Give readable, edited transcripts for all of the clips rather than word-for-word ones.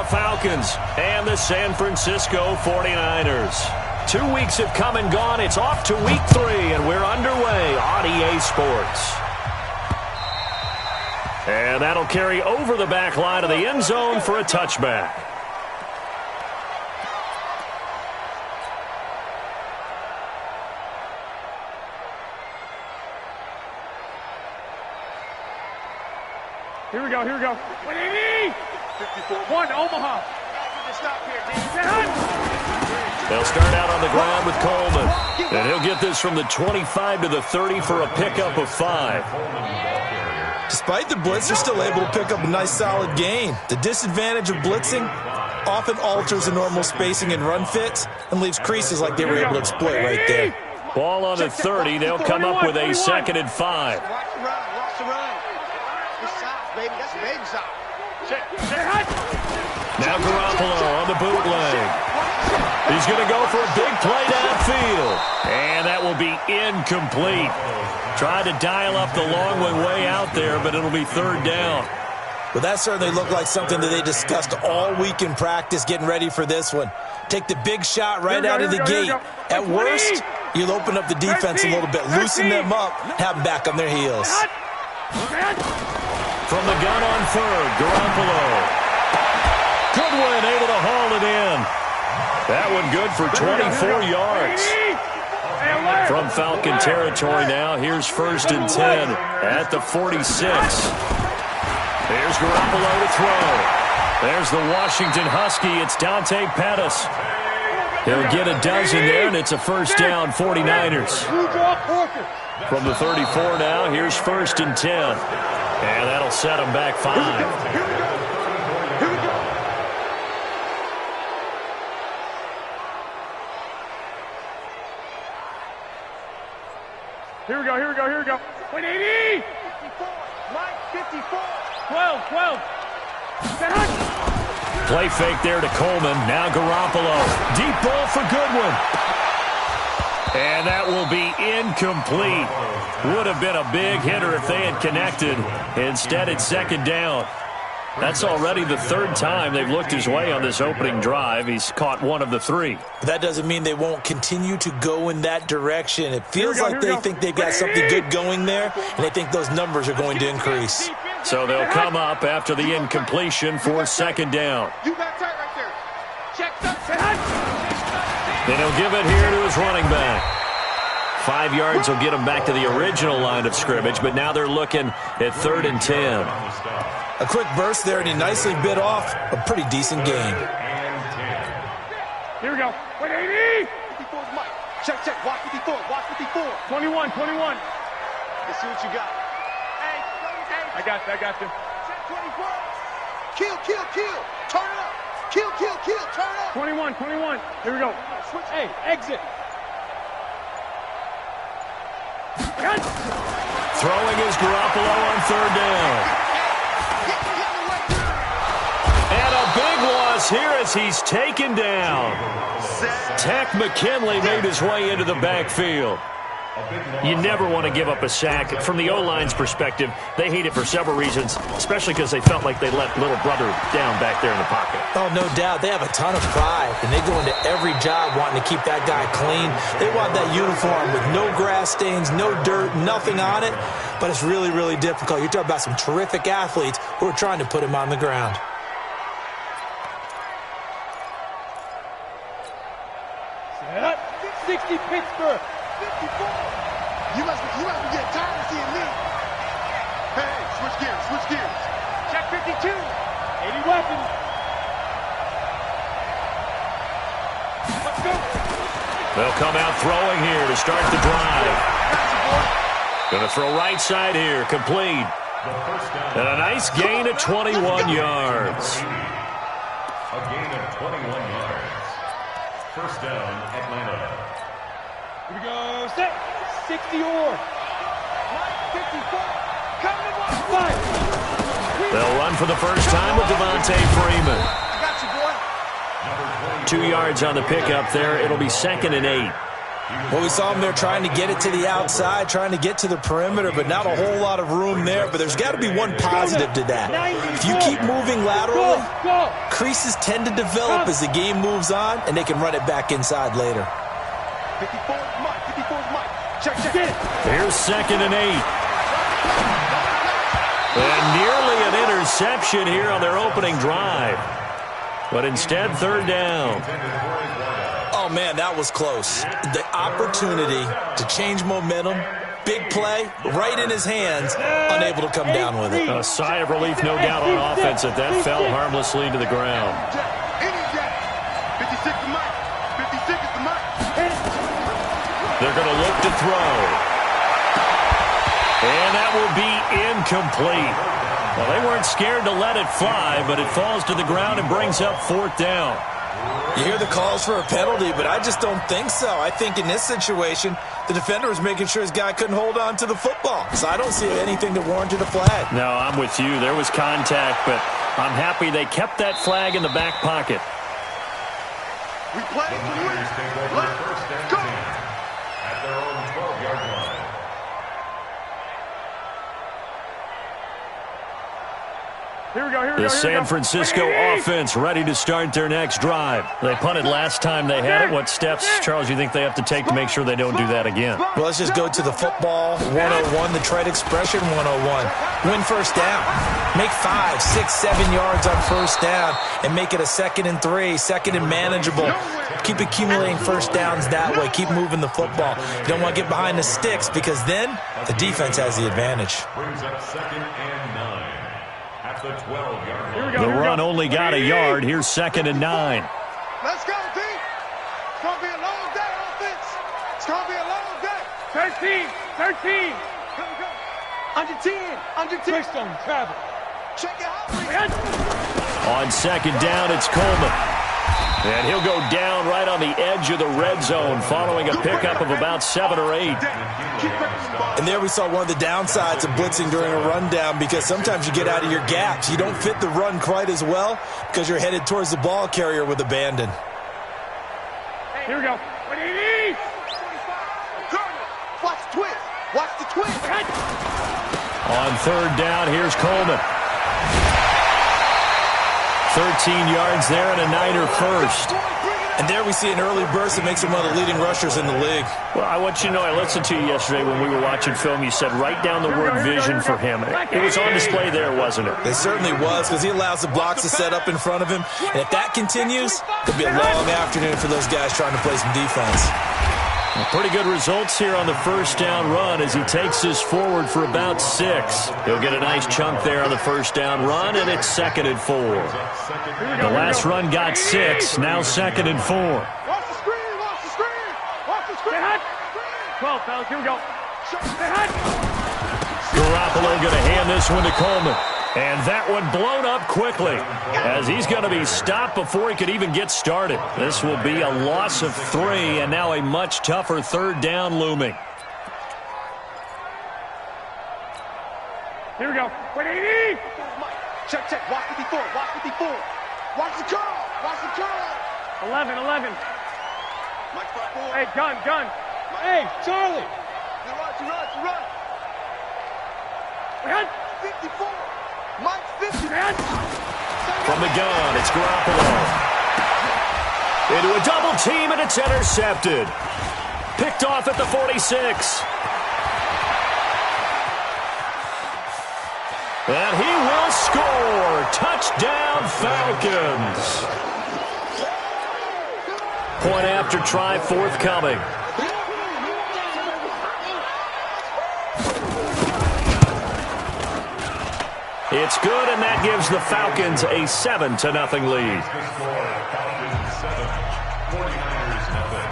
Atlanta Falcons and the San Francisco 49ers. 2 weeks have come and gone. It's off to week 3, and we're underway on EA Sports. And that'll carry over the back line of the end zone for a touchback. Here we go, here we go. 1, Omaha. They'll start out on the ground with Coleman. And he'll get this from the 25 to the 30 for a pickup of 5. Despite the blitz, they're still able to pick up a nice solid gain. The disadvantage of blitzing often alters the normal spacing and run fits and leaves creases like they were able to exploit right there. Ball on the 30. They'll come up with a 2nd and 5. Now Garoppolo on the bootleg. He's going to go for a big play downfield. And that will be incomplete. Tried to dial up the long way out there, but it'll be 3rd down. Well, that certainly looked like something that they discussed all week in practice getting ready for this one. Take the big shot right out of the gate. At worst, you'll open up the defense a little bit, loosen them up, have them back on their heels. From the gun on 3rd, Garoppolo. Goodwin able to haul it in. That one good for 24 yards. From Falcon territory now, here's 1st and 10 at the 46. There's Garoppolo to throw. There's the Washington Husky. It's Dante Pettis. He'll get a dozen there, and it's a 1st down, 49ers. From the 34 now, here's 1st and 10. And that'll set them back 5. Here we go, here we go, here we go. 180! 54! 12! Play fake there to Coleman. Now Garoppolo. Deep ball for Goodwin. And that will be incomplete. Would have been a big hitter if they had connected. Instead, it's 2nd down. That's already the 3rd time they've looked his way on this opening drive. He's caught 1 of the 3. That doesn't mean they won't continue to go in that direction. It feels like they think they've got something good going there, and they think those numbers are going to increase. So they'll come up after the incompletion for 2nd down. You got tight right there. Check up. Then he'll give it here to his running back. 5 yards will get him back to the original line of scrimmage, but now they're looking at 3rd and 10. A quick burst there, and he nicely bit off a pretty decent gain. Here we go. 180! 54's Mike. Check. Watch 54. 21. Let's see what you got. Hey. I got you. Check 24. Kill. Turn it up. Kill. Turn it up. 21. Here we go. Switch. Hey, exit. Throwing is Garoppolo on 3rd down. And a big loss here as he's taken down. Tech McKinley made his way into the backfield. You never want to give up a sack. From the O-line's perspective, they hate it for several reasons, especially because they felt like they let little brother down back there in the pocket. Oh, no doubt. They have a ton of pride, and they go into every job wanting to keep that guy clean. They want that uniform with no grass stains, no dirt, nothing on it, but it's really, really difficult. You're talking about some terrific athletes who are trying to put him on the ground. Set up. 60 Pittsburgh. 54. You must be getting tired of seeing me. Hey, switch gears. Check 52. 80 weapons. Let's go. They'll come out throwing here to start the drive. Going to throw right side here, complete. And a nice gain of 21 yards. A gain of 21 yards. 1st down, Atlanta. Here we go. Set. 60 or. 54. Coming to They'll run for the first time with Devontae Freeman. I got you, boy. 2 yards on the pickup there. It'll be 2nd and 8. Well, we saw him there trying to get it to the outside, trying to get to the perimeter, but not a whole lot of room there. But there's got to be one positive to that. If you keep moving laterally, creases tend to develop as the game moves on, and they can run it back inside later. 54's Mike. 54's Mike. Check it. Here's 2nd and 8. And nearly an interception here on their opening drive. But instead, 3rd down. Oh, man, that was close. The opportunity to change momentum, big play, right in his hands, unable to come down with it. A sigh of relief, no doubt, on offense that fell harmlessly to the ground. 56 to Mike. 56 is the Mike. They're going to look to throw. And that will be incomplete. Well, they weren't scared to let it fly, but it falls to the ground and brings up 4th down. You hear the calls for a penalty, but I just don't think so. I think in this situation, the defender was making sure his guy couldn't hold on to the football. So I don't see anything that warranted a flag. No, I'm with you. There was contact, but I'm happy they kept that flag in the back pocket. We play to win. Let's go. At their own 12-yard line. Here we go. The San Francisco offense ready to start their next drive. They punted last time they had it. What steps, Charles, you think they have to take to make sure they don't do that again? Well, let's just go to the football 101, the trade expression 101. Win first down. Make 5, 6, 7 yards on first down and make it a 2nd and 3, 2nd and manageable. Keep accumulating first downs that way. Keep moving the football. You don't want to get behind the sticks because then the defense has the advantage. Brings up 2nd and 9. At the 12-yard line. The run only got a yard. Here's 2nd and 9. Let's go, D. It's going to be a long day, offense. It's going to be a long day. 13. Go. Under 10. Twist on travel. Check it out. On 2nd down, it's Coleman. And he'll go down right on the edge of the red zone following a pickup of about 7 or 8. And there we saw one of the downsides of blitzing during a rundown because sometimes you get out of your gaps. You don't fit the run quite as well because you're headed towards the ball carrier with abandon. Here we go. 180. Watch the twist. Watch the twist. On 3rd down, here's Coleman. 13 yards there and a Niner first. And there we see an early burst that makes him one of the leading rushers in the league. Well, I want you to know, I listened to you yesterday when we were watching film. You said write down the word vision for him. It was on display there, wasn't it? It certainly was because he allows the blocks to set up in front of him. And if that continues, it'll be a long afternoon for those guys trying to play some defense. Well, pretty good results here on the first down run as he takes this forward for about 6. He'll get a nice chunk there on the first down run, and it's 2nd and 4. The last run got 6, now 2nd and 4. Watch the screen. Watch the screen. Watch the screen. 12, fellas. Here we go. Garoppolo going to hand this one to Coleman. And that one blown up quickly as he's going to be stopped before he could even get started. This will be a loss of 3 and now a much tougher 3rd down looming. Here we go. 180. Check. Watch 54. Watch 54. Watch the curl. Watch the curl. 11. Mike 5-4. Hey, gun. Hey, Charlie. You run. We had 54. Mike 50. From the gun, it's Garoppolo. Into a double team, and it's intercepted. Picked off at the 46. And he will score. Touchdown, Falcons. Point after try forthcoming. It's good, and that gives the Falcons a 7-0 lead. Falcons 7, 49ers nothing.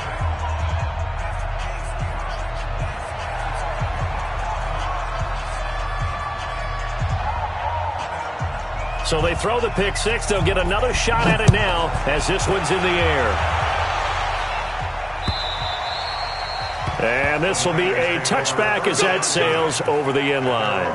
So they throw the pick 6. They'll get another shot at it now as this one's in the air. And this will be a touchback as that sails over the end line.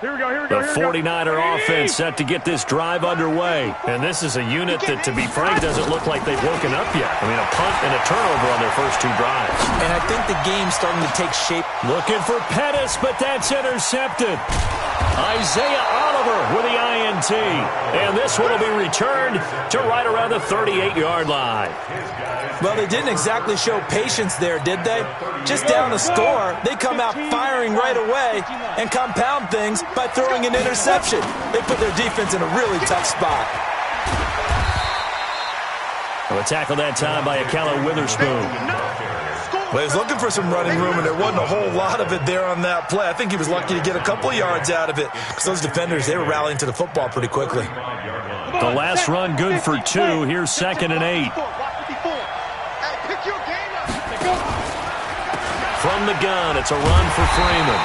Here we go, here we go, The here we go. 49er offense set to get this drive underway. And this is a unit that, to be frank, doesn't look like they've woken up yet. I mean, a punt and a turnover on their first two drives. And I think the game's starting to take shape. Looking for Pettis, but that's intercepted. Isaiah Oliver with the INT. And this one will be returned to right around the 38-yard line. Well, they didn't exactly show patience there, did they? Just down the score, they come out firing right away and compound things by throwing an interception. They put their defense in a really tough spot. A tackle that time by Akella Witherspoon. Well, he was looking for some running room, and there wasn't a whole lot of it there on that play. I think he was lucky to get a couple of yards out of it because those defenders, they were rallying to the football pretty quickly. The last run good for 2. Here's 2nd and 8. From the gun, it's a run for Freeman.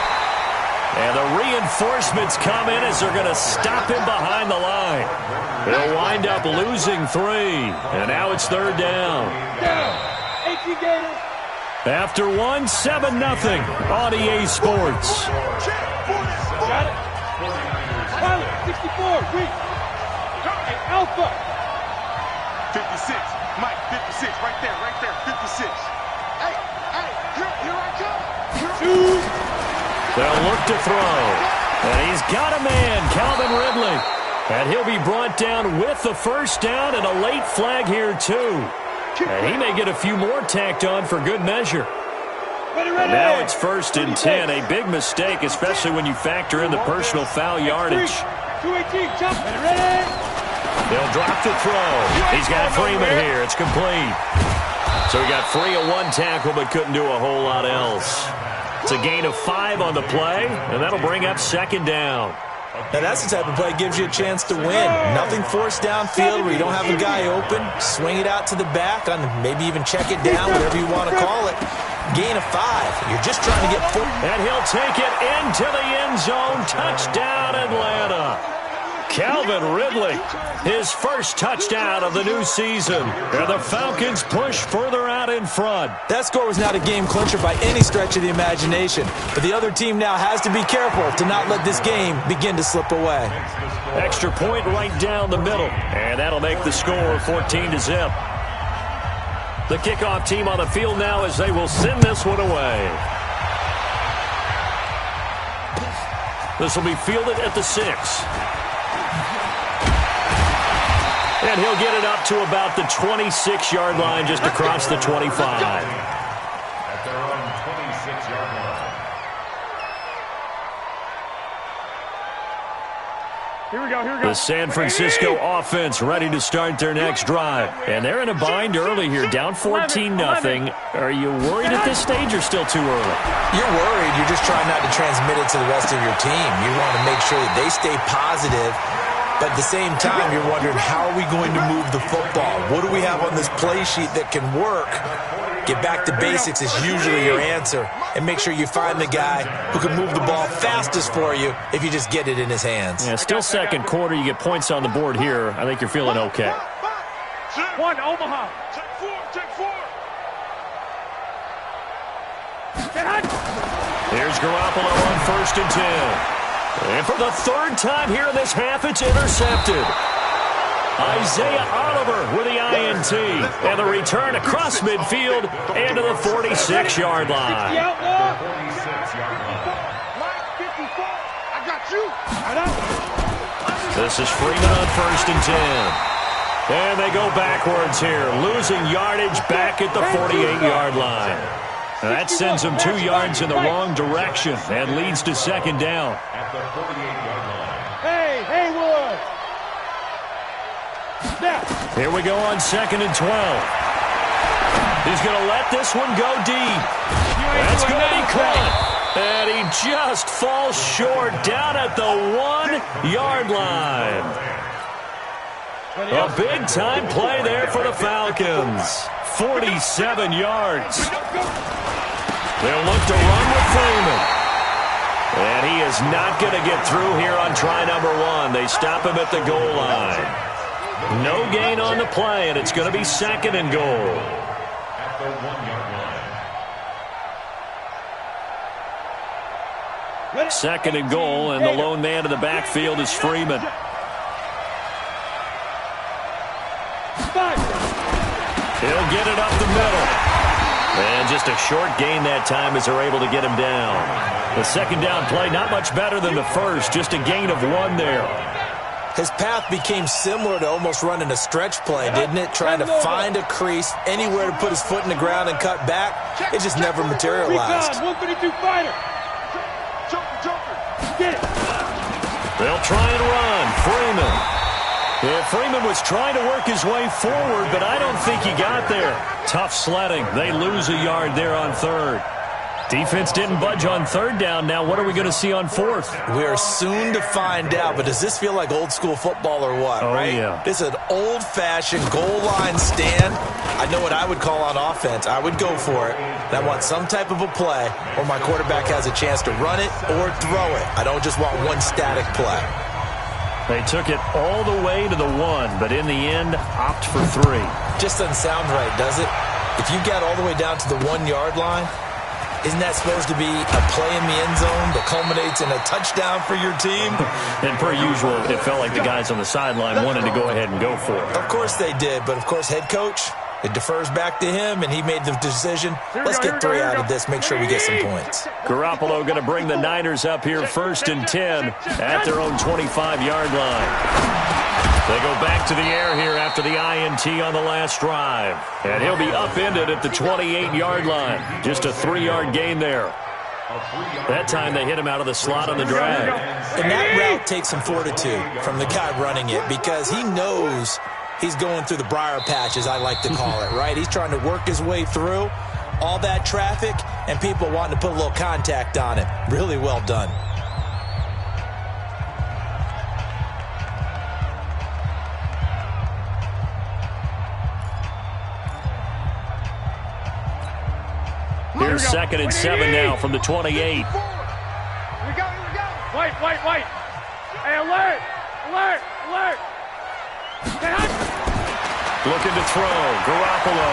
And the reinforcements come in as they're going to stop him behind the line. They'll wind up losing 3. And now it's 3rd down. After 1, 7-0 on EA Sports. Got it. 64, weak. Alpha. 56. Mike, 56. Right there, 56. Hey, here I come. They'll look to throw. And he's got a man, Calvin Ridley. And he'll be brought down with the first down and a late flag here, too. And he may get a few more tacked on for good measure. And now it's 1st and 10. A big mistake, especially when you factor in the personal foul yardage. 218, jump. Ready. They'll drop the throw. He's got Freeman here. It's complete. So he got free of 1 tackle but couldn't do a whole lot else. It's a gain of 5 on the play, and that'll bring up 2nd down. Now, that's the type of play that gives you a chance to win. Nothing forced downfield where you don't have a guy open. Swing it out to the back, and maybe even check it down, whatever you want to call it. Gain of 5. You're just trying to get 4. And he'll take it into the end zone. Touchdown, Atlanta. Calvin Ridley, his first touchdown of the new season. And the Falcons push further out in front. That score was not a game clincher by any stretch of the imagination. But the other team now has to be careful to not let this game begin to slip away. Extra point right down the middle. And that'll make the score 14-0. The kickoff team on the field now as they will send this one away. This will be fielded at the 6. And he'll get it up to about the 26-yard line, just across the 25. At their own 26-yard line. Here we go, here we go. The San Francisco offense ready to start their next drive. And they're in a bind early here, down 14-0. Are you worried at this stage or still too early? You're worried. You're just trying not to transmit it to the rest of your team. You want to make sure that they stay positive. But at the same time, you're wondering, how are we going to move the football? What do we have on this play sheet that can work? Get back to basics is usually your answer. And make sure you find the guy who can move the ball fastest for you if you just get it in his hands. Yeah, still second quarter. You get points on the board here. I think you're feeling okay. 1, Omaha. Check 4. Here's Garoppolo on 1st and 10. And for the 3rd time here in this half, it's intercepted. Isaiah Oliver with the INT. And the return across midfield and to the 46-yard line. 46-yard line. I got you. This is Freeman on 1st and 10. And they go backwards here, losing yardage back at the 48-yard line. Now that sends them 2 yards in the wrong direction and leads to 2nd down. At the 48-yard line. Hey, Haywood. Here we go on 2nd and 12. He's going to let this one go deep. That's going to be caught. And he just falls short down at the 1-yard line. A big-time play there for the Falcons. 47 yards. They'll look to run with Freeman. And he is not going to get through here on try number 1. They stop him at the goal line. No gain on the play, and it's going to be 2nd and goal. At the 1-yard line. Second and goal, and the lone man in the backfield is Freeman. He'll get it up the middle. And just a short gain that time as they're able to get him down. The second down play, not much better than the first, just a gain of 1 there. His path became similar to almost running a stretch play, didn't it? Trying to find a crease, anywhere to put his foot in the ground and cut back. It just never materialized. 132 fighter. Get it. They'll try and run. Freeman. Yeah, Freeman was trying to work his way forward, but I don't think he got there. Tough sledding. They lose a yard there on third. Defense didn't budge on third down. Now what are we going to see on fourth? We are soon to find out, but does this feel like old school football or what, right? Yeah. This is an old-fashioned goal line stand. I know what I would call on offense. I would go for it. And I want some type of a play where my quarterback has a chance to run it or throw it. I don't just want one static play. They took it all the way to the 1, but in the end, opt for 3. Just doesn't sound right, does it? If you get all the way down to the 1-yard line, isn't that supposed to be a play in the end zone that culminates in a touchdown for your team? And per usual, it felt like the guys on the sideline wanted to go ahead and go for it. Of course they did, but of course head coach, it defers back to him, and he made the decision. Let's get 3 out of this, make sure we get some points. Garoppolo going to bring the Niners up here 1st and 10 at their own 25-yard line. They go back to the air here after the INT on the last drive. And he'll be upended at the 28-yard line. Just a 3-yard gain there. That time they hit him out of the slot on the drag. And that route takes some fortitude from the guy running it because he knows he's going through the briar patch, as I like to call it, right? He's trying to work his way through all that traffic and people wanting to put a little contact on it. Really well done. Here's 2nd and 7 now from the 28. Here we go, White. Hey, alert. Looking to throw. Garoppolo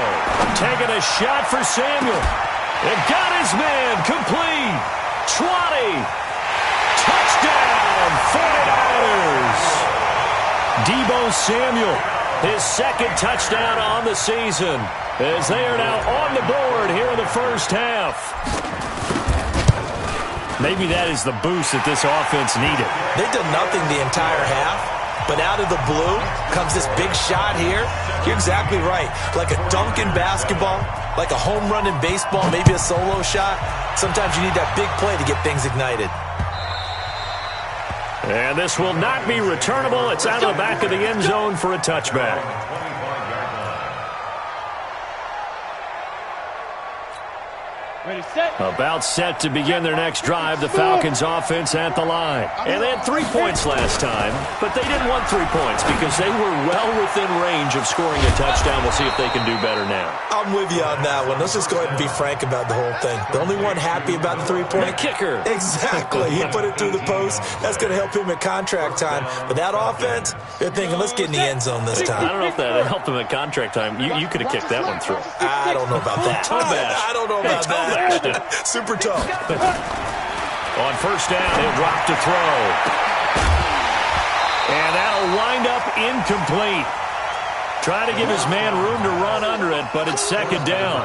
taking a shot for Samuel. It got his man complete. 20. Touchdown, 49ers. Deebo Samuel, his 2nd touchdown on the season, as they are now on the board here in the first half. Maybe that is the boost that this offense needed. They've done nothing the entire half, but out of the blue comes this big shot here. You're exactly right. Like a dunk in basketball, like a home run in baseball, maybe a solo shot. Sometimes you need that big play to get things ignited. And this will not be returnable. It's out of the back of the end zone for a touchback. Ready, set. About set to begin their next drive, the Falcons offense at the line. And they had 3 points last time, but they didn't want 3 points because they were well within range of scoring a touchdown. We'll see if they can do better now. I'm with you on that one. Let's just go ahead and be frank about the whole thing. The only one happy about the 3-point? The kicker. Exactly. He put it through the post. That's going to help him at contract time. But that offense, they're thinking, let's get in the end zone this time. I don't know if that helped him at contract time. You could have kicked that one through. I don't know about that. I don't know about that. Super tough. On first down, he'll drop to throw. And that'll wind up incomplete. Trying to give his man room to run under it, but it's 2nd down.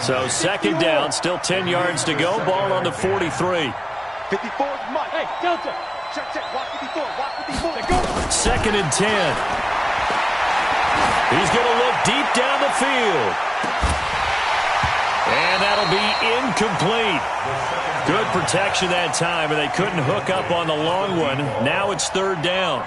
So 2nd down, still 10 yards to go. Ball on the 43. 54 Mike. Hey, Delta. Check. Watch 54. 2nd and 10. He's going to look deep down the field. And that'll be incomplete. Good protection that time, and they couldn't hook up on the long one. Now it's 3rd down.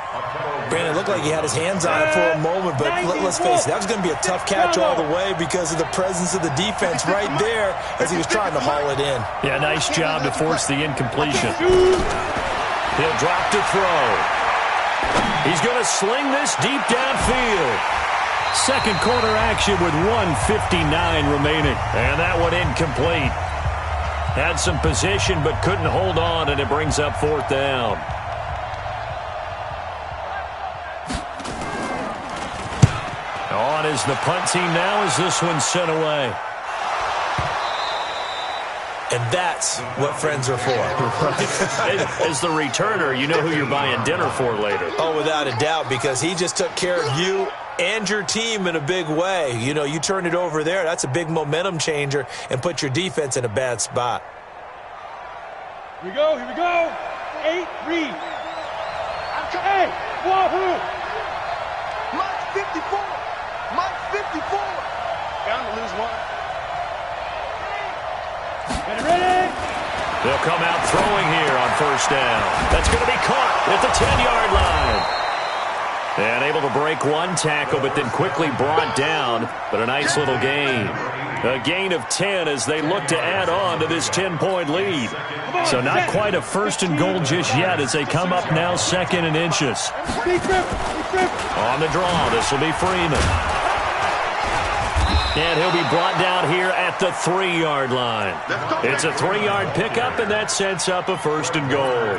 Brandon, it looked like he had his hands on it for a moment, but let's face it, that was going to be a tough catch all the way because of the presence of the defense right there as he was trying to haul it in. Yeah, nice job to force the incompletion. He'll drop to throw. He's going to sling this deep downfield. Second quarter action with 1:59 remaining. And that one incomplete. Had some position but couldn't hold on, and it brings up 4th down. On is the punt team now as this one's sent away. And that's what friends are for. As the returner, you know who you're buying dinner for later. Oh, without a doubt, because he just took care of you and your team in a big way. You know, you turn it over there, that's a big momentum changer and put your defense in a bad spot. Here we go, here we go. 8, read. Hey, wahoo! Mike 54. Mike 54. Bound to lose one. Ready? They'll come out throwing here on first down. That's going to be caught at the 10-yard line. And able to break one tackle, but then quickly brought down. But a nice little gain. A gain of 10 as they look to add on to this 10-point lead. So not quite a first and goal just yet as they come up now second and inches. On the draw, this will be Freeman. And he'll be brought down here at the 3-yard line. It's a 3-yard pickup, and that sets up a first and goal.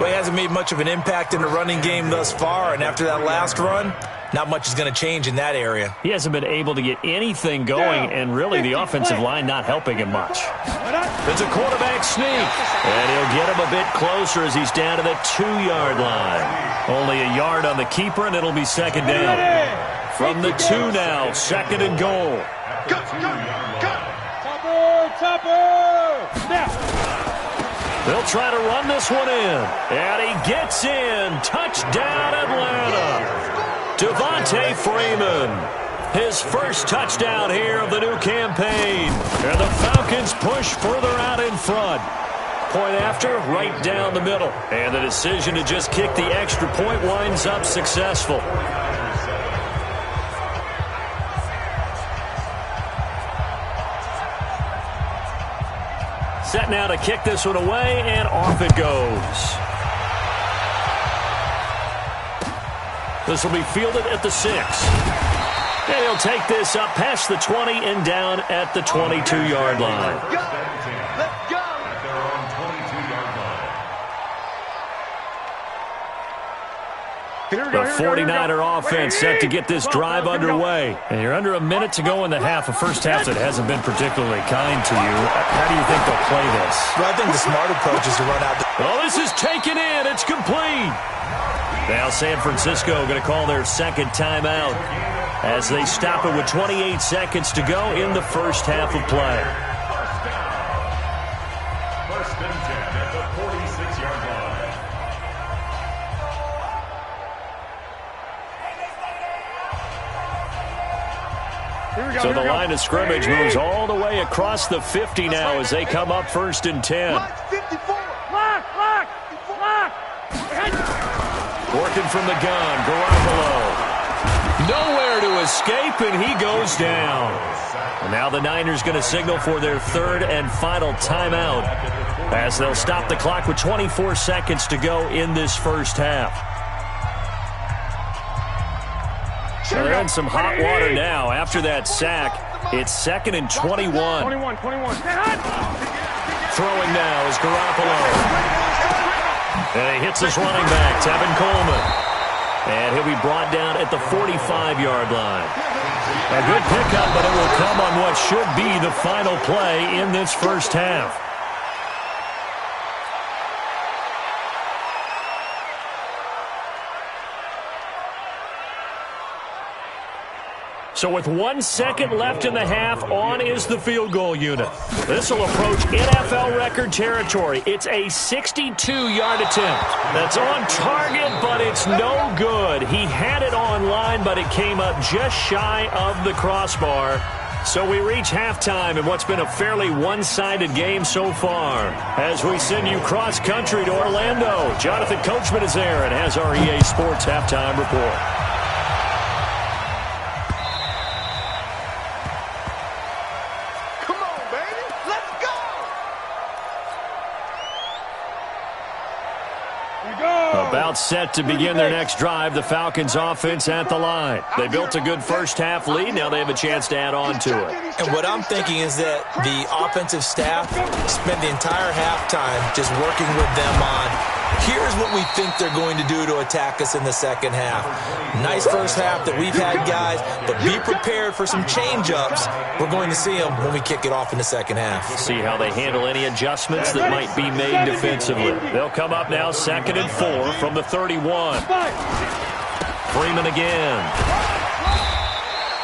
Well, he hasn't made much of an impact in the running game thus far, and after that last run, not much is going to change in that area. He hasn't been able to get anything going, and really the offensive line not helping him much. It's a quarterback sneak, and he'll get him a bit closer as he's down to the 2-yard line. Only a yard on the keeper, and it'll be second down. From the 2 now, second and goal. Topper! Snap! They'll try to run this one in. And he gets in. Touchdown, Atlanta. Devontae Freeman. His first touchdown here of the new campaign. And the Falcons push further out in front. Point after, right down the middle. And the decision to just kick the extra point winds up successful. Set now to kick this one away, and off it goes. This will be fielded at the 6. And he'll take this up past the 20 and down at the 22-yard line. Let's go. The 49er offense set to get this drive underway. And you're under a minute to go in the half, a first half that hasn't been particularly kind to you. How do you think they'll play this? Well, I think the smart approach is to run out. Oh, this is taken in. It's complete. Now San Francisco going to call their second timeout as they stop it with 28 seconds to go in the first half of play. First and 10 at the 46-yard line. So the line of scrimmage moves all the way across the 50 now as they come up first and 10. Lock! Working from the gun, Garoppolo. Nowhere to escape, and he goes down. And now the Niners going to signal for their third and final timeout as they'll stop the clock with 24 seconds to go in this first half. So they're in some hot water now. After that sack, it's second and 21. 21. Throwing now is Garoppolo. And he hits his running back, Tevin Coleman. And he'll be brought down at the 45-yard line. A good pickup, but it will come on what should be the final play in this first half. So with 1 second left in the half, on is the field goal unit. This will approach NFL record territory. It's a 62-yard attempt. That's on target, but it's no good. He had it on line, but it came up just shy of the crossbar. So we reach halftime in what's been a fairly one-sided game so far. As we send you cross-country to Orlando, Jonathan Coachman is there and has our EA Sports halftime report. About set to begin their next drive, the Falcons offense at the line. They built a good first half lead. Now they have a chance to add on to it. And what I'm thinking is that the offensive staff spent the entire halftime just working with them on Here's what we think they're going to do to attack us in the second half. Nice first half that we've had, guys, but be prepared for some change-ups. We're going to see them when we kick it off in the second half. See how they handle any adjustments that might be made defensively. They'll come up now 2nd and 4 from the 31. Freeman again.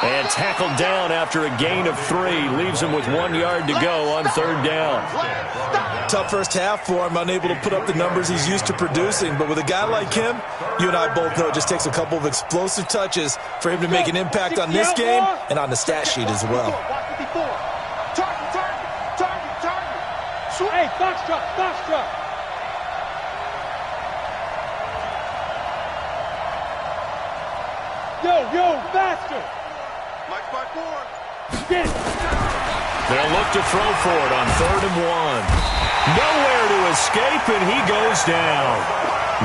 And tackled down after a gain of 3. Leaves him with 1 yard to go on 3rd down. Tough first half for him, unable to put up the numbers he's used to producing. But with a guy like him, you and I both know it just takes a couple of explosive touches for him to make an impact on this game and on the stat sheet as well. Hey, foxtrot. Yo, faster. Mike by 4. Get it. They'll look to throw for it on 3rd and 1. Nowhere to escape, and he goes down.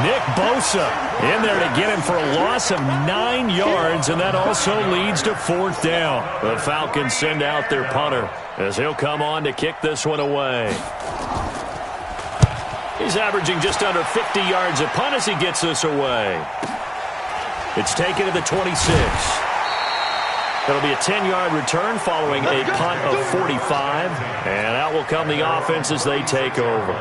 Nick Bosa in there to get him for a loss of 9 yards, and that also leads to 4th down. The Falcons send out their punter as he'll come on to kick this one away. He's averaging just under 50 yards a punt as he gets this away. It's taken to the 26. It'll be a 10-yard return following a punt of 45. And out will come the offense as they take over.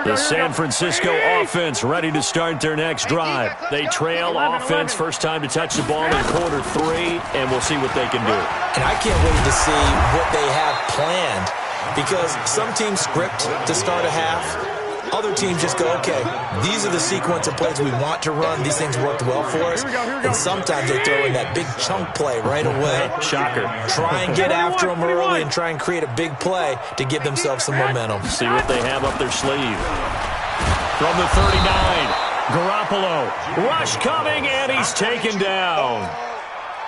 The San Francisco offense ready to start their next drive. They trail offense, first time to touch the ball in quarter 3, and we'll see what they can do. And I can't wait to see what they have planned, because some teams script to start a half. Other teams just go, okay, these are the sequence of plays we want to run. These things worked well for us. And sometimes they throw in that big chunk play right away. Shocker. Try and get after them early and try and create a big play to give themselves some momentum. See what they have up their sleeve. From the 39, Garoppolo. Rush coming, and he's taken down.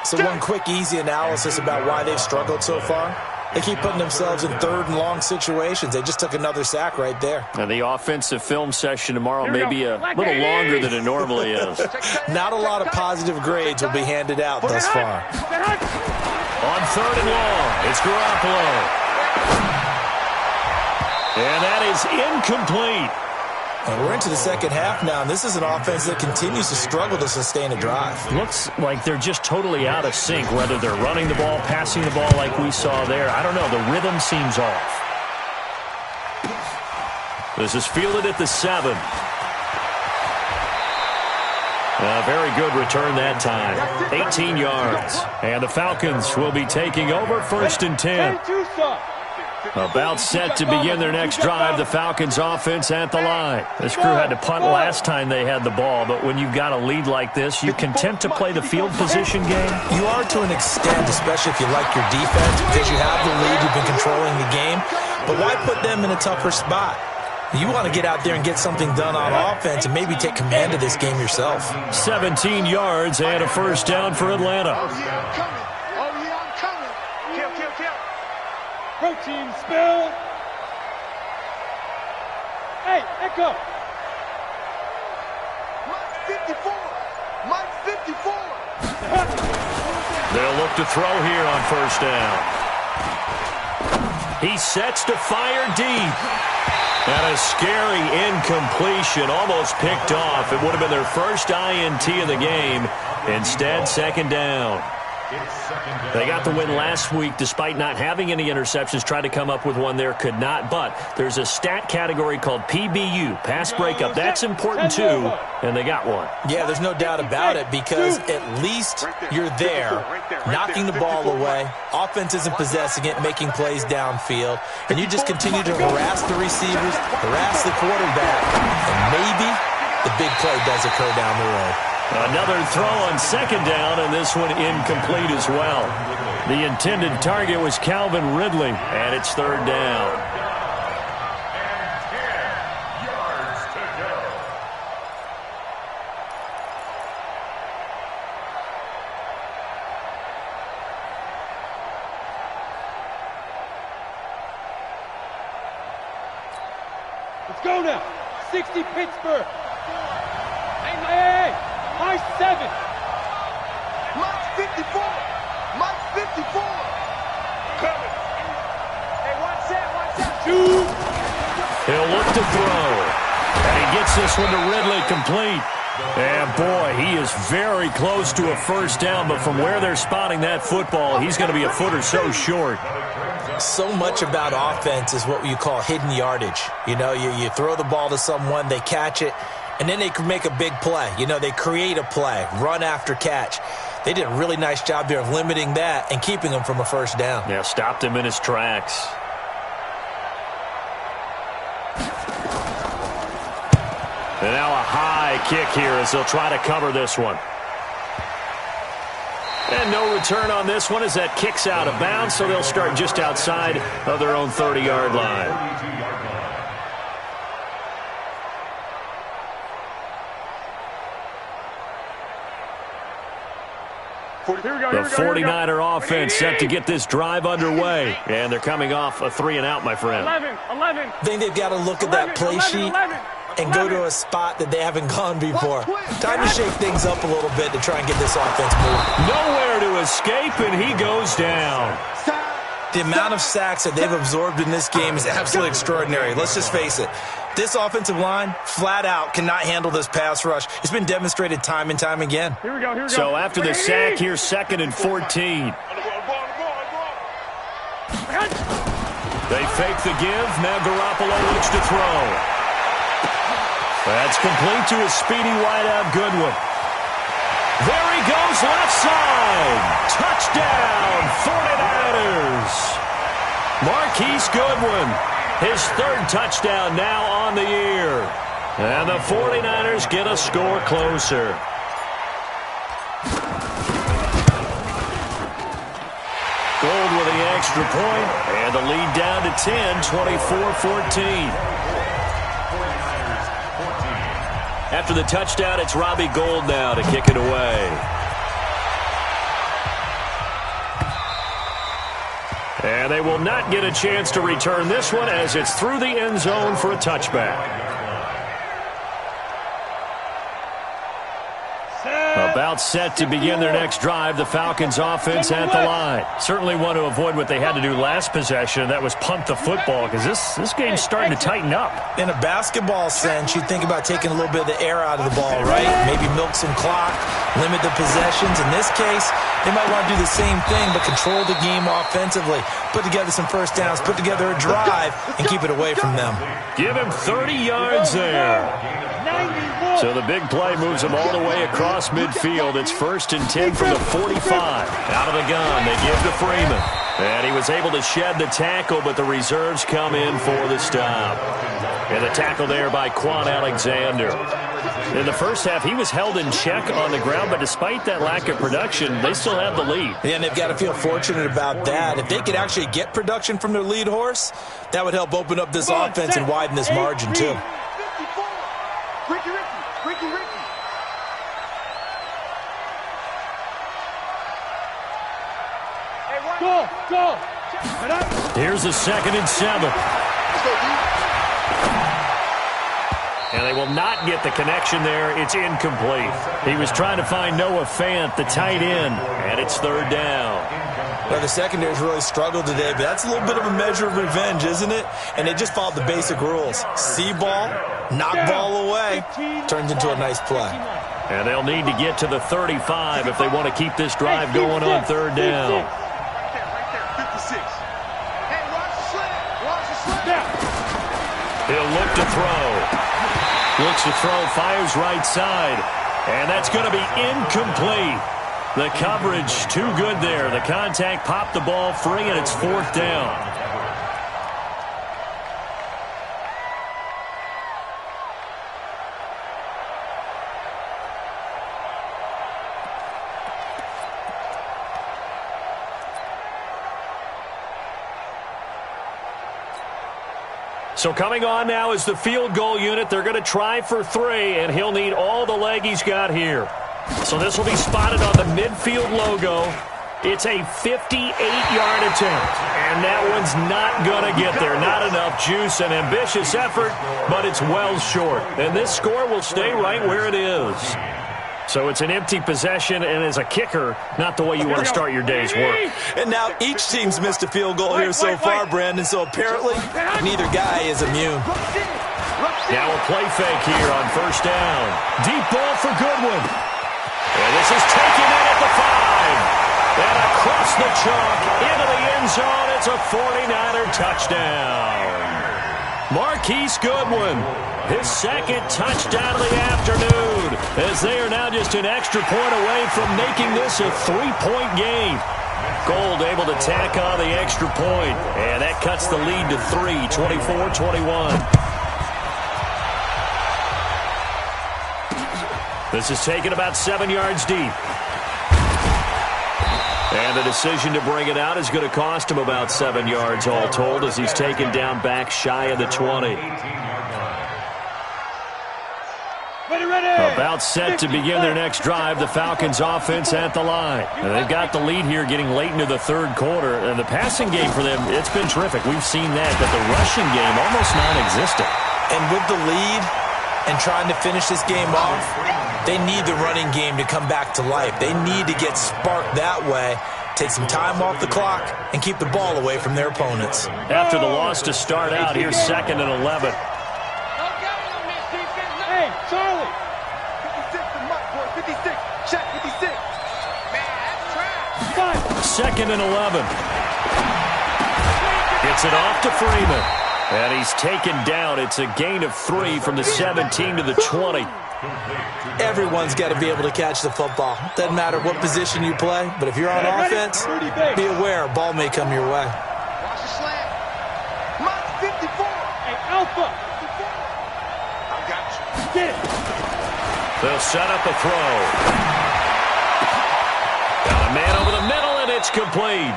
So one quick, easy analysis about why they've struggled so far. They keep putting themselves in 3rd and long situations. They just took another sack right there. And the offensive film session tomorrow may be a little longer than it normally is. Not a lot of positive grades will be handed out thus far. On 3rd and long, it's Garoppolo. And that is incomplete. And we're into the second half now, and this is an offense that continues to struggle to sustain a drive. Looks like they're just totally out of sync, whether they're running the ball, passing the ball like we saw there. I don't know. The rhythm seems off. This is fielded at the 7. A very good return that time. 18 yards. And the Falcons will be taking over 1st and 10. About set to begin their next drive, the Falcons offense at the line. This crew had to punt last time they had the ball, but when you've got a lead like this, you're content to play the field position game? You are to an extent, especially if you like your defense, because you have the lead, you've been controlling the game. But why put them in a tougher spot? You want to get out there and get something done on offense and maybe take command of this game yourself. 17 yards and a 1st down for Atlanta. Oh, yeah, I'm coming. Oh, yeah, I'm coming. Kill. Protein spill. Hey, Echo. Mike 54. They'll look to throw here on 1st down. He sets to fire deep. And a scary incompletion, almost picked off. It would have been their first INT of the game. Instead, 2nd down. They got the win last week despite not having any interceptions. Tried to come up with one there, could not. But there's a stat category called PBU, pass breakup. That's important too, and they got one. Yeah, there's no doubt about it, because at least you're there, knocking the ball away. Offense isn't possessing it, making plays downfield. And you just continue to harass the receivers, harass the quarterback, and maybe the big play does occur down the road. Another throw on 2nd down, and this one incomplete as well. The intended target was Calvin Ridley, and it's 3rd down. And 10 yards to go. Let's go now. 60 Pittsburgh. Hey. High 7. Mike 54. Coming. He'll look to throw. And he gets this one to Ridley complete. And, boy, he is very close to a first down, but from where they're spotting that football, he's going to be a foot or so short. So much about offense is what you call hidden yardage. You know, you throw the ball to someone, they catch it, and then they can make a big play. You know, they create a play, run after catch. They did a really nice job there of limiting that and keeping him from a first down. Yeah, stopped him in his tracks. And now a high kick here as they'll try to cover this one. And no return on this one as that kicks out of bounds, so they'll start just outside of their own 30-yard line. The 49er offense set to get this drive underway. And they're coming off a 3-and-out, my friend. 11. I think they've got to look at that play sheet and go to a spot that they haven't gone before. Time to shake things up a little bit to try and get this offense moving. Nowhere to escape, and he goes down. The amount of sacks that they've absorbed in this game is absolutely extraordinary. Let's just face it. This offensive line, flat out, cannot handle this pass rush. It's been demonstrated time and time again. Here we go. So after the sack, here's 2nd and 14. They fake the give. Now Garoppolo looks to throw. That's complete to his speedy wideout, Goodwin. There he goes, left side. Touchdown, 49ers. Marquise Goodwin, his 3rd touchdown now on the year. And the 49ers get a score closer. Gold with the extra point, and the lead down to 10, 24-14. After the touchdown, it's Robbie Gould now to kick it away. And they will not get a chance to return this one as it's through the end zone for a touchback. About set to begin their next drive, the Falcons offense at the line. Certainly want to avoid what they had to do last possession. That was punt the football, because this game's starting to tighten up. In a basketball sense, you think about taking a little bit of the air out of the ball, right? Maybe milk some clock, limit the possessions. In this case, they might want to do the same thing, but control the game offensively. Put together some first downs, put together a drive, and keep it away from them. Give him 30 yards there. So the big play moves them all the way across midfield. It's 1st and 10 from the 45. Out of the gun, they give to Freeman. And he was able to shed the tackle, but the reserves come in for the stop. And the tackle there by Quan Alexander. In the first half, he was held in check on the ground, but despite that lack of production, they still have the lead. Yeah, and they've got to feel fortunate about that. If they could actually get production from their lead horse, that would help open up this offense and widen this margin, too. Ricky. Go. Here's a 2nd and 7. And they will not get the connection there. It's incomplete. He was trying to find Noah Fant, the tight end, and it's 3rd down. Well, the secondary's really struggled today, but that's a little bit of a measure of revenge, isn't it? And they just followed the basic rules. See ball, knock ball away, turns into a nice play. And they'll need to get to the 35 if they want to keep this drive going on 3rd down. Right there, 56. Hey, watch the slant. He'll look to throw. Looks to throw, fires right side. And that's going to be incomplete. The coverage too good there. The contact popped the ball free, and it's 4th down. So coming on now is the field goal unit. They're going to try for 3, and he'll need all the leg he's got here. So this will be spotted on the midfield logo. It's a 58-yard attempt, and that one's not going to get there. Not enough juice, an ambitious effort, but it's well short. And this score will stay right where it is. So it's an empty possession, and as a kicker, not the way you want to start your day's work. And now each team's missed a field goal here so far, Brandon, so apparently neither guy is immune. Now a play fake here on first down. Deep ball for Goodwin. And this is taken in at the 5. And across the chalk into the end zone, it's a 49er touchdown. Marquise Goodwin, his second touchdown of the afternoon, as they are now just an extra point away from making this a 3-point game. Gold able to tack on the extra point, and that cuts the lead to 3, 24-21. This is taken about 7 yards deep. And the decision to bring it out is going to cost him about 7 yards all told, as he's taken down back shy of the 20. About set to begin their next drive, the Falcons offense at the line. And they've got the lead here getting late into the third quarter. And the passing game for them, it's been terrific. We've seen that, but the rushing game almost non-existent. And with the lead and trying to finish this game off, they need the running game to come back to life. They need to get sparked that way, take some time off the clock, and keep the ball away from their opponents. After the loss to start out, here's 2nd and 11. Hey, Charlie. 56 to Mike, boy. 56. Check 56. Man, that's trash. 2nd and 11. Gets it off to Freeman. And he's taken down. It's a gain of 3 from the 17 to the 20. Everyone's got to be able to catch the football. Doesn't matter what position you play, but if you're on offense, be aware a ball may come your way. Watch the slant. Mike 54. Hey, Alpha. I got you. Get it. They'll set up a throw. Got a man over the middle, and it's complete.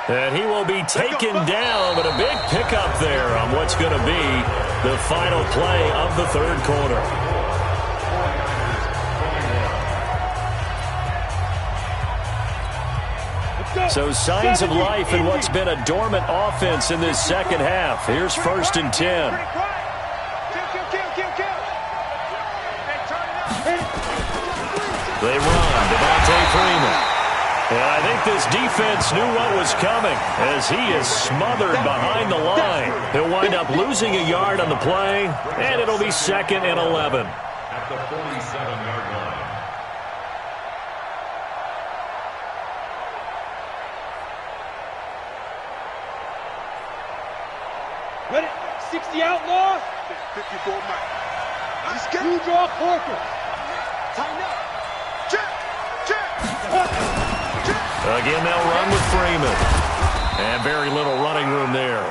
And he will be taken down, but a big pickup there on what's going to be the final play of the third quarter. So signs of life in what's been a dormant offense in this second half. Here's 1st and 10. They run. Devontae Freeman. And I think this defense knew what was coming, as he is smothered behind the line. He'll wind up losing a yard on the play, and it'll be 2nd and 11. At the 47-yard line. Ready? 60 outlaw. 54 Mike. Let's get You draw Corker. Tighten up. Check. Again, they'll run with Freeman. And very little running room there.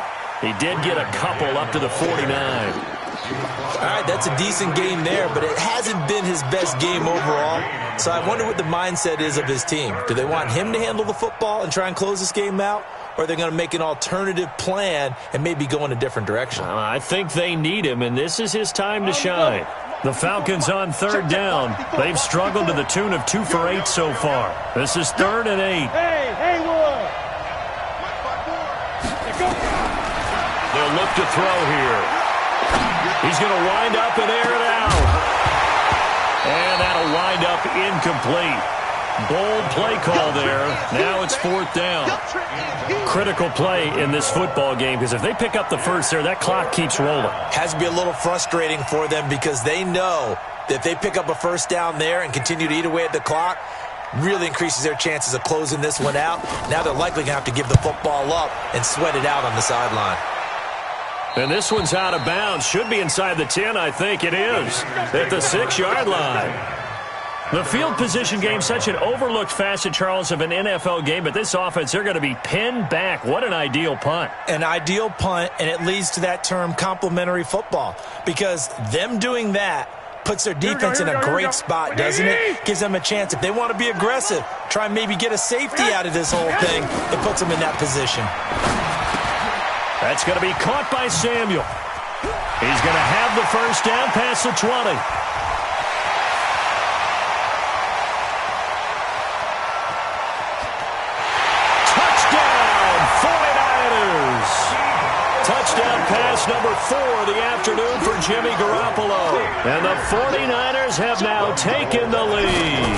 He did get a couple up to the 49. All right, that's a decent game there, but it hasn't been his best game overall. So I wonder what the mindset is of his team. Do they want him to handle the football and try and close this game out? Or are they going to make an alternative plan and maybe go in a different direction? I think they need him, and this is his time to shine. The Falcons on 3rd down. They've struggled to the tune of 2 for 8 so far. This is 3rd and 8. Hey, Haywood. They'll look to throw here. He's going to wind up and air it out. And that'll wind up incomplete. Bold play call there. Now it's 4th down. Critical play in this football game, because if they pick up the first there, that clock keeps rolling. Has to be a little frustrating for them, because they know that if they pick up a first down there and continue to eat away at the clock, really increases their chances of closing this one out. Now they're likely going to have to give the football up and sweat it out on the sideline. And this one's out of bounds. Should be inside the 10, I think it is. At the 6-yard line. The field position game, such an overlooked facet, Charles, of an NFL game, but this offense, they're going to be pinned back. What an ideal punt. An ideal punt, and it leads to that term complementary football, because them doing that puts their defense in a great spot, doesn't it? Gives them a chance. If they want to be aggressive, try and maybe get a safety out of this whole thing, it puts them in that position. That's going to be caught by Samuel. He's going to have the first down past the 20. Touchdown pass number 4 of the afternoon for Jimmy Garoppolo. And the 49ers have now taken the lead.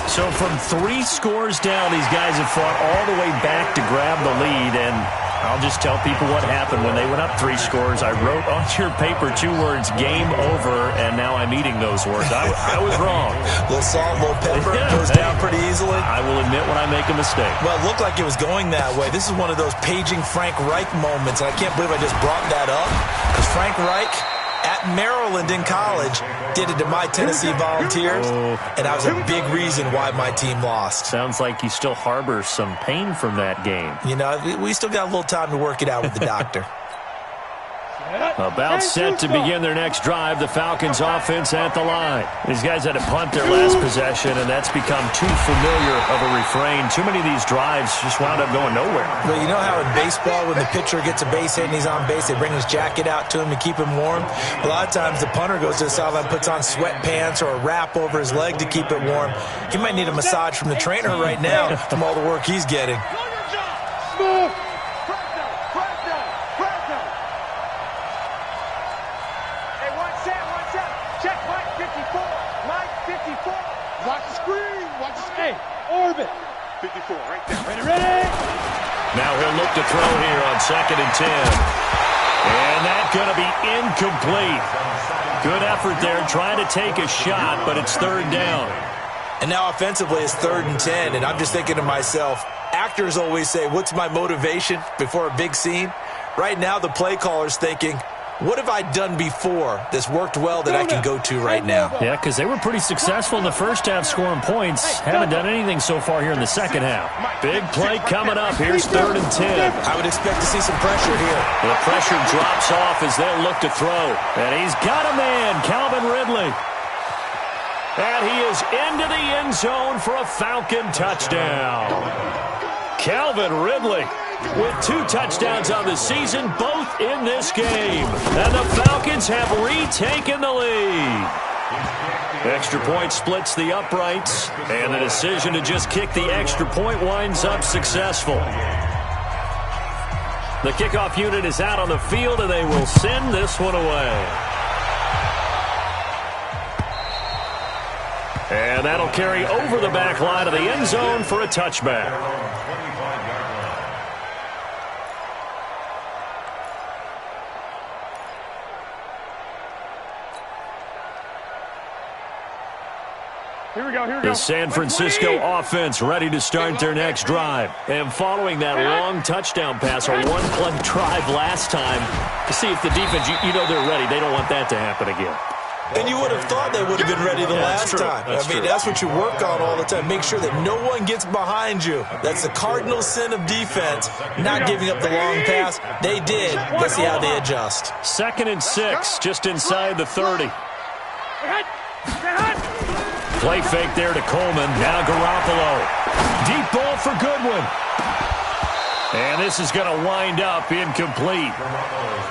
So from 3 scores down, these guys have fought all the way back to grab the lead, and I'll just tell people what happened when they went up 3 scores. I wrote on your paper 2 words, game over, and now I'm eating those words. I was wrong. A little salt, a little pepper, goes down pretty easily. I will admit when I make a mistake. Well, it looked like it was going that way. This is one of those paging Frank Reich moments, and I can't believe I just brought that up, because Frank Reich at Maryland in college did it to my Tennessee Volunteers, and that was a big reason why my team lost. Sounds like you still harbor some pain from that game. You know, we still got a little time to work it out with the doctor. About set to begin their next drive, the Falcons offense at the line. These guys had to punt their last possession, and that's become too familiar of a refrain. Too many of these drives just wound up going nowhere. But you know how in baseball, when the pitcher gets a base hit and he's on base, they bring his jacket out to him to keep him warm? A lot of times the punter goes to the sideline, puts on sweatpants or a wrap over his leg to keep it warm. He might need a massage from the trainer right now from all the work he's getting. Orbit. 54, right there. Ready. Now he'll look to throw here on 2nd and 10. And that's going to be incomplete. Good effort there, trying to take a shot, but it's 3rd down. And now offensively it's 3rd and 10, and I'm just thinking to myself, actors always say, what's my motivation before a big scene? Right now the play caller's thinking, what have I done before that's worked well that I can go to right now? Yeah, because they were pretty successful in the first half scoring points. Haven't done anything so far here in the second half. Big play coming up. Here's 3rd and 10. I would expect to see some pressure here. The pressure drops off as they'll look to throw. And he's got a man, Calvin Ridley. And he is into the end zone for a Falcon touchdown. Calvin Ridley with 2 touchdowns on the season, both in this game. And the Falcons have retaken the lead. Extra point splits the uprights, and the decision to just kick the extra point winds up successful. The kickoff unit is out on the field, and they will send this one away. And that'll carry over the back line of the end zone for a touchback. Here we go. The San Francisco offense ready to start their next drive. And following that long touchdown pass, a 1-play drive last time, to see if the defense, you know they're ready. They don't want that to happen again. And you would have thought they would have been ready the last time. That's what you work on all the time. Make sure that no one gets behind you. That's the cardinal sin of defense, not giving up the long pass. They did. Let's see how they adjust. 2nd and 6, just inside the 30. Play fake there to Coleman. Now Garoppolo. Deep ball for Goodwin. And this is going to wind up incomplete.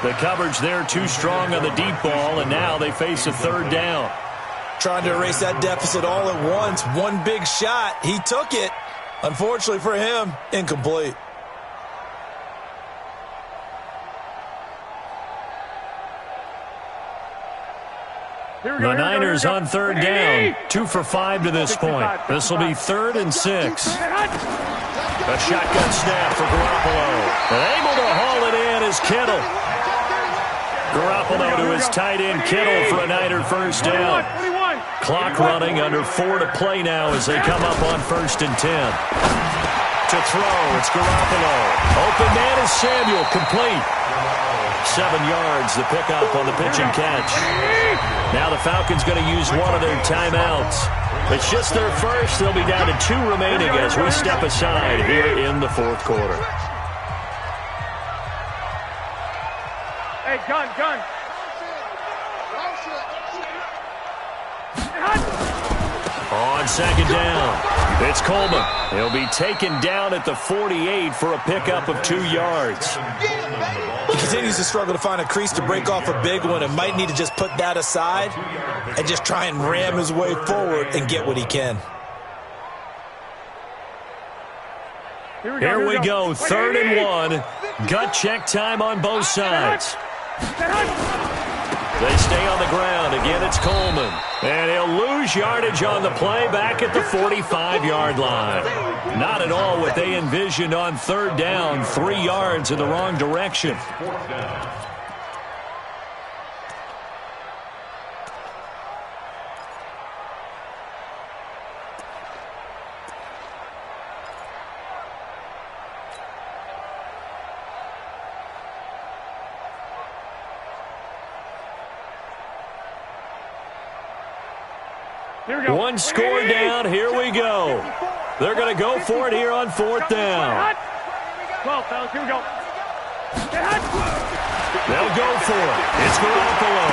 The coverage there too strong on the deep ball, and now they face a 3rd down. Trying to erase that deficit all at once. One big shot. He took it. Unfortunately for him, incomplete. The Niners on 3rd down. 2 for 5 to this point. This will be 3rd and 6. A shotgun snap for Garoppolo. And able to haul it in is Kittle. Garoppolo to his tight end Kittle for a Niner 1st down. Clock running, under 4 to play now as they come up on 1st and 10. To throw, it's Garoppolo. Open man is Samuel, complete. 7 yards, the pickup on the pitch and catch. Now the Falcons going to use one of their timeouts. It's just their first. They'll be down to 2 remaining as we step aside here in the 4th quarter. Hey, gun. On 2nd down, it's Coleman. He'll be taken down at the 48 for a pickup of 2 yards. He continues to struggle to find a crease to break off a big one and might need to just put that aside and just try and ram his way forward and get what he can. Here we go, 3rd and 1. Gut check time on both sides. They stay on the ground. Again, it's Coleman. And he'll lose yardage on the play back at the 45-yard line. Not at all what they envisioned on 3rd down. 3 yards in the wrong direction. One score down. Here we go. They're going to go for it here on 4th down. 12, fellas. Here we go. They'll go for it. It's Garoppolo.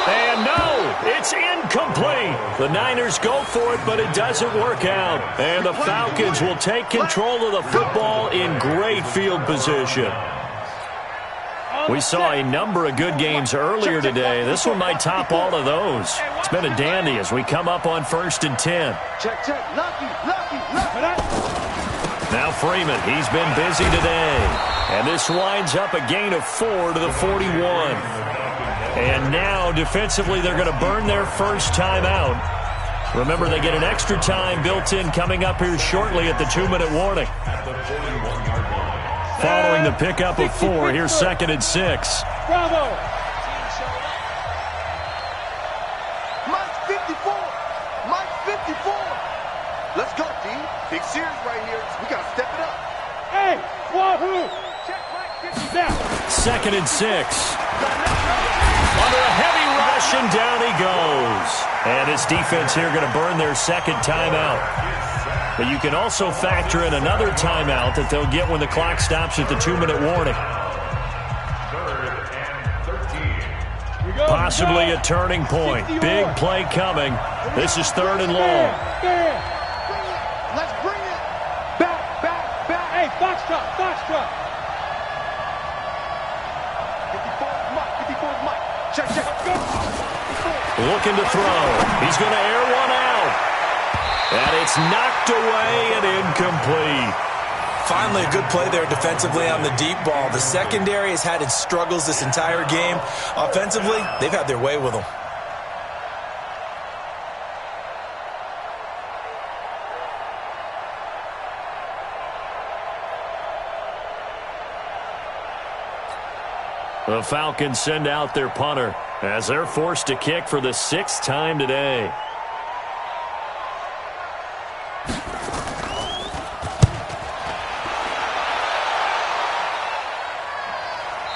And no, it's incomplete. The Niners go for it, but it doesn't work out. And the Falcons will take control of the football in great field position. We saw a number of good games earlier today. This one might top all of those. It's been a dandy as we come up on 1st and 10. Check. Lucky. Now Freeman, he's been busy today. And this winds up a gain of 4 to the 41. And now defensively they're going to burn their first timeout. Remember, they get an extra time built in coming up here shortly at the 2-minute warning. Following the pickup of 4, here's 2nd and 6. Bravo! Mike's 54. Let's go, D. Big series right here. We got to step it up. Hey, wahoo! Check Mike 50 down. 2nd and 6. Under a heavy rush, and down he goes. And this defense here going to burn their 2nd timeout. But you can also factor in another timeout that they'll get when the clock stops at the 2-minute warning. 3rd and 13. Possibly a turning point. Big play coming. This is 3rd and long. Let's bring it. Back. Hey, Foxtrot. 54 is Mike. Check. Looking to throw. He's going to air one out. And it's knocked away and incomplete. Finally, a good play there defensively on the deep ball. The secondary has had its struggles this entire game. Offensively, they've had their way with them. The Falcons send out their punter as they're forced to kick for the 6th time today.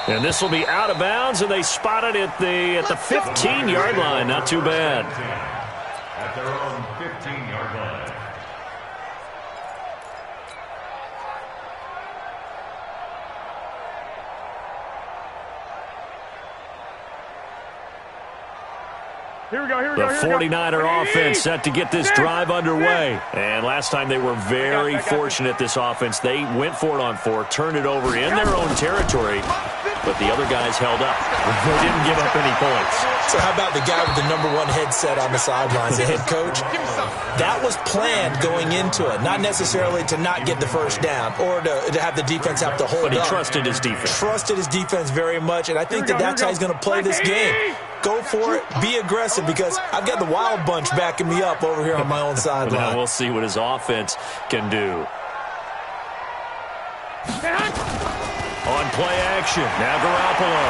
And this will be out of bounds, and they spot it at the 15-yard line. Not too bad. At their own 15-yard line. Here we go. The 49er offense set to get this drive underway. And last time they were very fortunate, this offense. They went for it on 4, turned it over in their own territory, but the other guys held up. They didn't give up any points. So how about the guy with the #1 headset on the sidelines, the head coach? That was planned going into it, not necessarily to not get the first down or to have the defense have to hold up. But he trusted his defense. Trusted his defense very much, and I think that's how he's going to play this game. Go for it, be aggressive, because I've got the Wild Bunch backing me up over here on my own sideline. Now we'll see what his offense can do. On play action, now Garoppolo.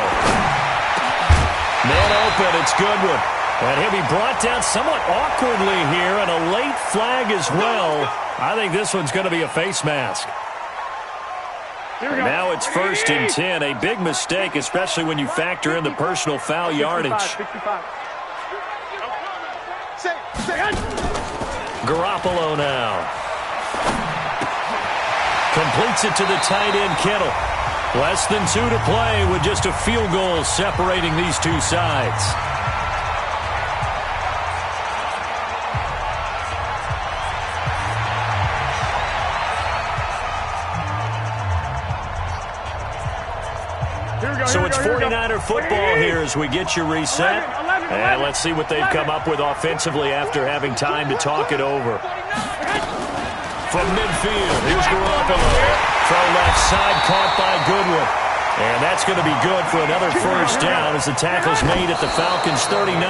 Man open, it's Goodwin. And he'll be brought down somewhat awkwardly here, and a late flag as well. I think this one's going to be a face mask. And now it's 1st and 10. A big mistake, especially when you factor in the personal foul yardage. 65. Garoppolo now. Completes it to the tight end, Kittle. Less than 2 to play with just a field goal separating these two sides. So it's 49er football here as we get you reset. And let's see what they've come up with offensively after having time to talk it over. From midfield, here's Garoppolo. throw left side caught by Goodwin. And that's going to be good for another first down as the tackle's made at the Falcons' 39.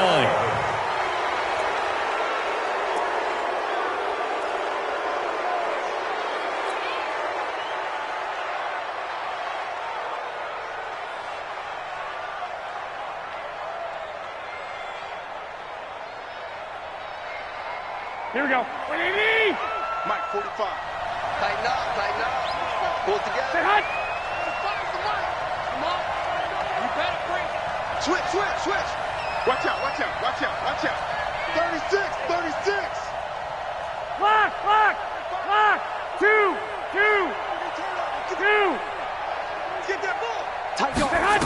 Here we go. 180! Mike, 45. Tighten up, tighten up. Pull it together. Say hot! Come on. You better bring it. Switch, switch, switch. Watch out, watch out, watch out, watch out. 36, 36. Lock, lock, lock. 2, 2, 2. Get that ball. Tighten up. Say hot!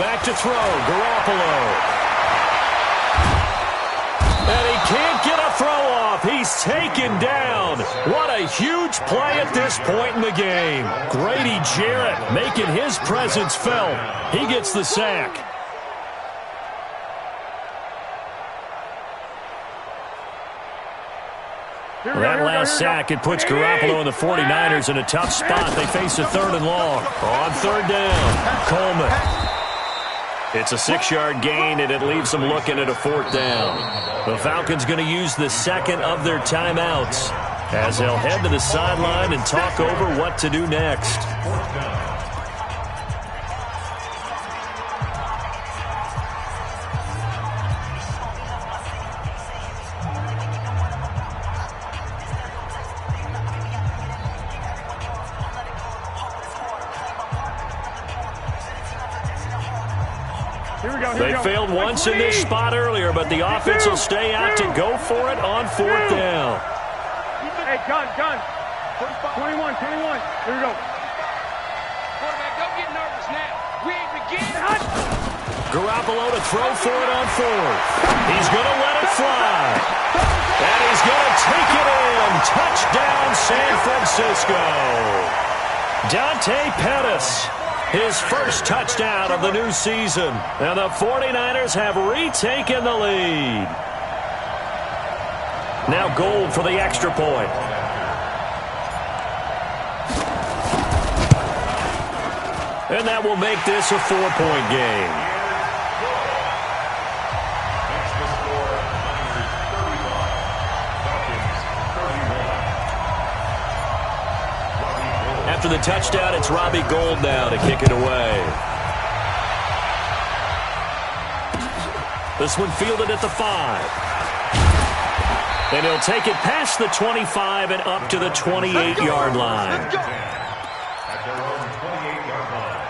Back to throw, Garoppolo. And he can't get a throw off. He's taken down. What a huge play at this point in the game. Grady Jarrett making his presence felt. He gets the sack. That last sack, it puts Garoppolo and the 49ers in a tough spot. They face a 3rd and long. On 3rd down, Coleman. It's a 6-yard gain, and it leaves them looking at a 4th down. The Falcons going to use the second of their timeouts as they'll head to the sideline and talk over what to do next. They failed once in this spot earlier, but the offense will stay out to go for it on 4th down. Hey, gun. 21. Here we go. Quarterback, don't get nervous now. We ain't beginning. Garoppolo to throw for it on 4th. He's going to let it fly. And he's going to take it in. Touchdown, San Francisco. Dante Pettis. His first touchdown of the new season. And the 49ers have retaken the lead. Now Gold for the extra point. And that will make this a 4-point game. After the touchdown, it's Robbie Gould now to kick it away. This one fielded at the 5. And he'll take it past the 25 and up to the 28-yard line. At their own 28-yard line.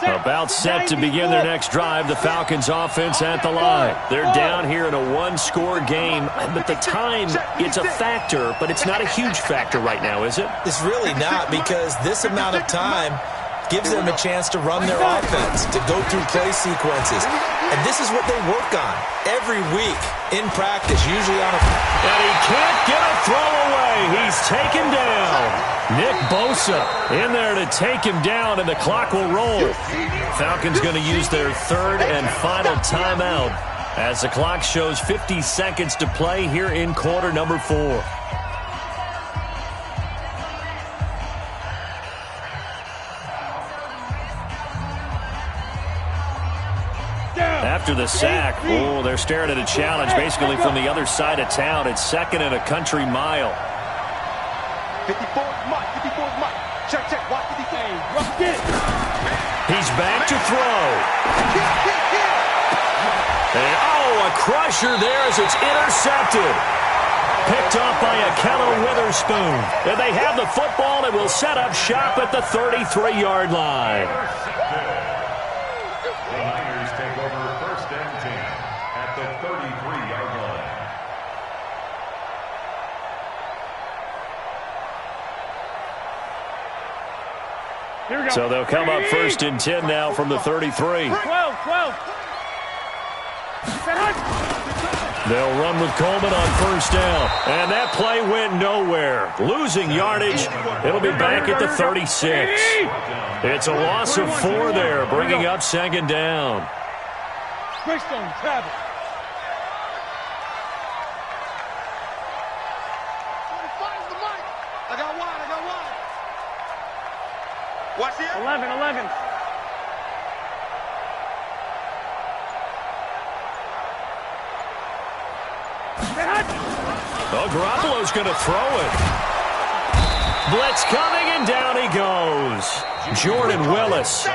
About set to begin their next drive, the Falcons offense at the line. They're down here in a 1-score game, but the time, it's a factor, but it's not a huge factor right now, is it? It's really not, because this amount of time gives them a chance to run their offense, to go through play sequences. And this is what they work on every week in practice, usually on a... And he can't get a throw away. He's taken down. Nick Bosa in there to take him down, and the clock will roll. Falcons going to use their 3rd and final timeout as the clock shows 50 seconds to play here in quarter number 4. After the sack, oh, they're staring at a challenge basically from the other side of town. It's 2nd and a country mile. 54 Mike. Check. Watch 54. He's back to throw. And, oh, a crusher there as it's intercepted. Picked off by Akello Witherspoon. And they have the football and will set up shop at the 33-yard line. The Niners take over 1st and 10 at the 33-yard line. Here we go. So they'll come up 1st and 10 now from the 33. 12. They'll run with Coleman on 1st down. And that play went nowhere. Losing yardage. It'll be back at the 36. It's a loss of 4 there, bringing up 2nd down. Watch the 11. Oh, Garoppolo's going to throw it. Blitz coming, and down he goes. Jordan Willis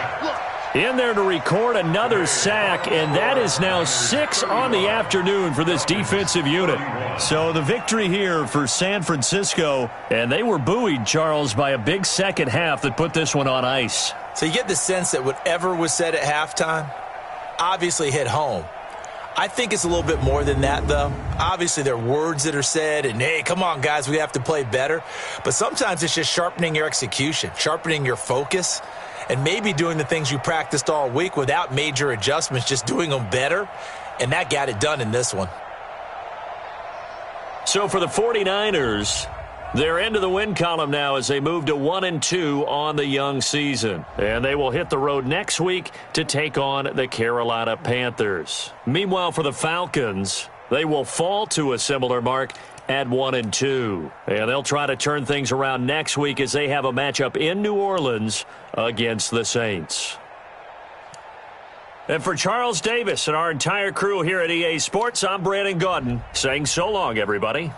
in there to record another sack, and that is now 6 on the afternoon for this defensive unit. So the victory here for San Francisco, and they were buoyed, Charles, by a big second half that put this one on ice. So you get the sense that whatever was said at halftime obviously hit home. I think it's a little bit more than that, though. Obviously, there are words that are said, and, hey, come on, guys, we have to play better. But sometimes it's just sharpening your execution, sharpening your focus, and maybe doing the things you practiced all week without major adjustments, just doing them better. And that got it done in this one. So for the 49ers, they're into the win column now as they move to 1-2 on the young season. And they will hit the road next week to take on the Carolina Panthers. Meanwhile, for the Falcons, they will fall to a similar mark at 1-2. And they'll try to turn things around next week as they have a matchup in New Orleans against the Saints. And for Charles Davis and our entire crew here at EA Sports, I'm Brandon Gaudin saying so long, everybody.